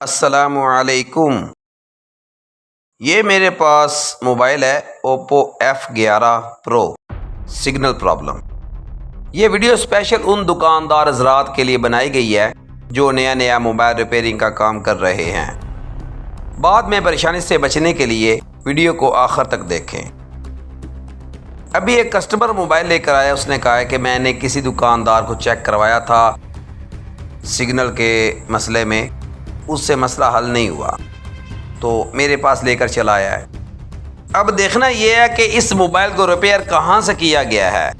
अस्सलामुअलैकुम। ये मेरे पास मोबाइल है Oppo F11 pro. Signal problem. ये वीडियो स्पेशल उन दुकानदार हज़रात के लिए बनाई गई है जो नया नया मोबाइल रिपेयरिंग का काम कर रहे हैं। बाद में परेशानी से बचने के लिए वीडियो को आखिर तक देखें। अभी एक कस्टमर मोबाइल लेकर आया। उसने कहा है कि मैंने किसी दुकानदार को चेक करवाया था सिग्नल के मसले में, उससे मसला हल नहीं हुआ तो मेरे पास लेकर चला आया है। अब देखना यह है कि इस मोबाइल को रिपेयर कहाँ से किया गया है।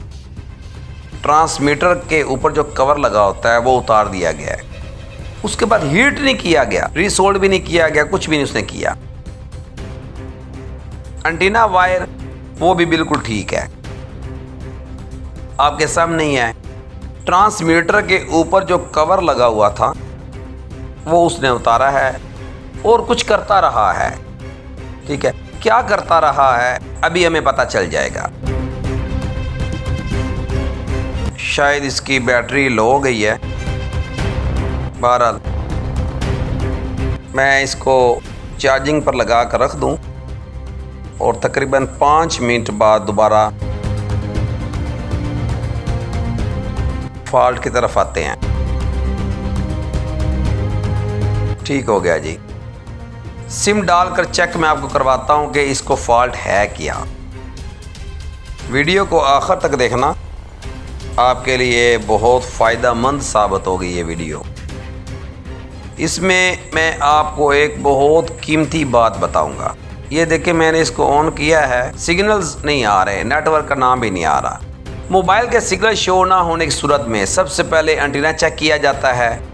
ट्रांसमीटर के ऊपर जो कवर लगा होता है वो उतार दिया गया है। उसके बाद हीट नहीं किया गया, रीसोल्ड भी नहीं किया गया, कुछ भी नहीं उसने किया। एंटीना वायर वो भी बिल्कुल ठीक है, आपके सामने ही है। ट्रांसमीटर के ऊपर जो कवर लगा हुआ था वो उसने उतारा है और कुछ करता रहा है। ठीक है, क्या करता रहा है अभी हमें पता चल जाएगा। शायद इसकी बैटरी लो हो गई है। बहरहाल मैं इसको चार्जिंग पर लगा कर रख दूं और तकरीबन 5 मिनट बाद दोबारा फॉल्ट की तरफ आते हैं। ठीक हो गया जी। सिम डालकर चेक मैं आपको करवाता हूं कि इसको फॉल्ट है क्या। वीडियो को आखिर तक देखना, आपके लिए बहुत फ़ायदेमंद साबित होगी ये वीडियो। इसमें मैं आपको एक बहुत कीमती बात बताऊंगा। ये देखिए, मैंने इसको ऑन किया है, सिग्नल्स नहीं आ रहे, नेटवर्क का नाम भी नहीं आ रहा। मोबाइल के सिग्नल शो ना होने की सूरत में सबसे पहले एंटीना चेक किया जाता है।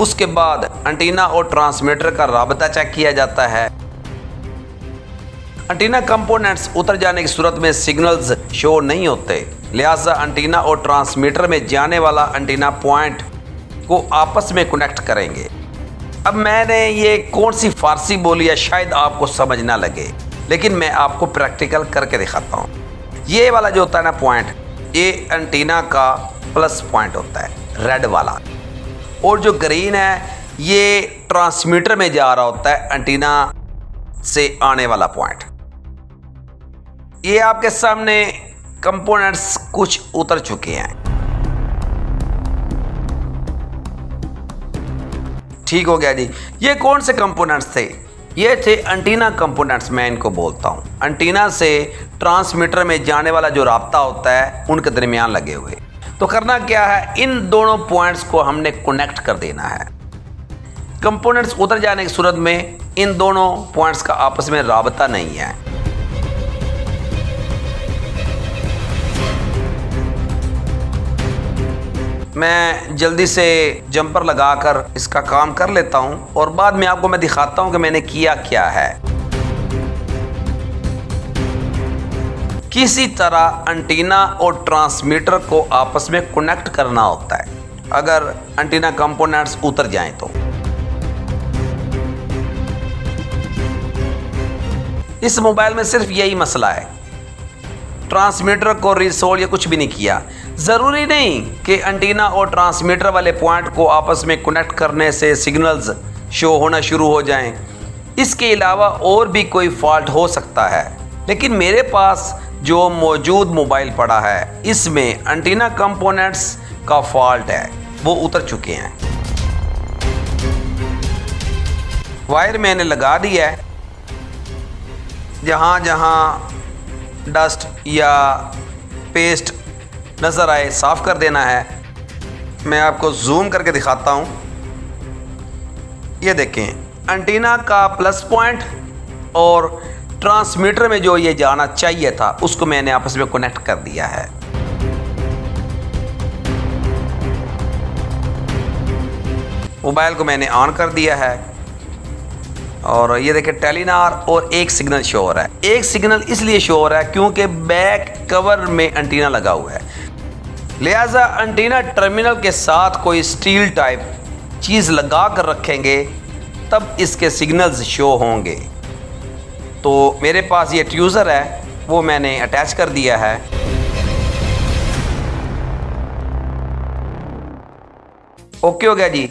उसके बाद एंटीना और ट्रांसमीटर का राबता चेक किया जाता है। एंटीना कंपोनेंट्स उतर जाने की सूरत में सिग्नल्स शो नहीं होते, लिहाजा एंटीना और ट्रांसमीटर में जाने वाला एंटीना पॉइंट को आपस में कनेक्ट करेंगे। अब मैंने ये कौन सी फारसी बोली है शायद आपको समझ ना लगे, लेकिन मैं आपको प्रैक्टिकल करके दिखाता हूँ। ये वाला जो होता है ना पॉइंट, ये एंटीना का प्लस पॉइंट होता है, रेड वाला, और जो ग्रीन है ये ट्रांसमीटर में जा रहा होता है, एंटीना से आने वाला पॉइंट। ये आपके सामने कंपोनेंट्स कुछ उतर चुके हैं। ठीक हो गया जी। ये कौन से कंपोनेंट्स थे? ये थे एंटीना कंपोनेंट्स, मैं इनको बोलता हूँ। एंटीना से ट्रांसमीटर में जाने वाला जो राब्ता होता है उनके दरमियान लगे हुए। तो करना क्या है, इन दोनों पॉइंट्स को हमने कनेक्ट कर देना है। कंपोनेंट्स उतर जाने की सूरत में इन दोनों पॉइंट्स का आपस में राबता नहीं है। मैं जल्दी से जंपर लगाकर इसका काम कर लेता हूं और बाद में आपको मैं दिखाता हूं कि मैंने किया क्या है। किसी तरह एंटीना और ट्रांसमीटर को आपस में कनेक्ट करना होता है अगर एंटीना कंपोनेंट्स उतर जाएं तो। इस मोबाइल में सिर्फ यही मसला है, ट्रांसमीटर को रीसोल्ड या कुछ भी नहीं किया। ज़रूरी नहीं कि एंटीना और ट्रांसमीटर वाले पॉइंट को आपस में कनेक्ट करने से सिग्नल्स शो होना शुरू हो जाएं। इसके अलावा और भी कोई फॉल्ट हो सकता है, लेकिन मेरे पास जो मौजूद मोबाइल पड़ा है इसमें एंटीना कंपोनेंट्स का फॉल्ट है, वो उतर चुके हैं। वायर मैंने लगा दिया है। जहाँ जहाँ डस्ट या पेस्ट नज़र आए साफ़ कर देना है। मैं आपको जूम करके दिखाता हूँ। ये देखें, एंटीना का प्लस पॉइंट और ट्रांसमीटर में जो ये जाना चाहिए था उसको मैंने आपस में कनेक्ट कर दिया है। मोबाइल को मैंने ऑन कर दिया है और ये देखिए टेलीनार और एक सिग्नल शो हो रहा है। एक सिग्नल इसलिए शो हो रहा है क्योंकि बैक कवर में एंटीना लगा हुआ है, लिहाजा एंटीना टर्मिनल के साथ कोई स्टील टाइप चीज़ लगा कर रखेंगे तब इसके सिग्नल्स शो होंगे। तो मेरे पास ये ट्यूज़र है, वो मैंने अटैच कर दिया है। ओके हो गया जी।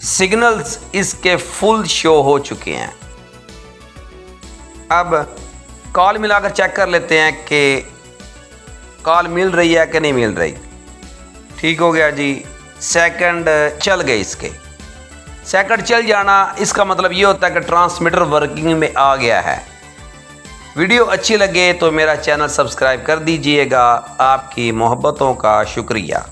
सिग्नल्स इसके फुल शो हो चुके हैं। अब कॉल मिलाकर चेक कर लेते हैं कि कॉल मिल रही है कि नहीं मिल रही। ठीक हो गया जी, सेकंड चल गए। इसके सेकंड चल जाना इसका मतलब ये होता है कि ट्रांसमीटर वर्किंग में आ गया है। वीडियो अच्छी लगे तो मेरा चैनल सब्सक्राइब कर दीजिएगा। आपकी मोहब्बतों का शुक्रिया।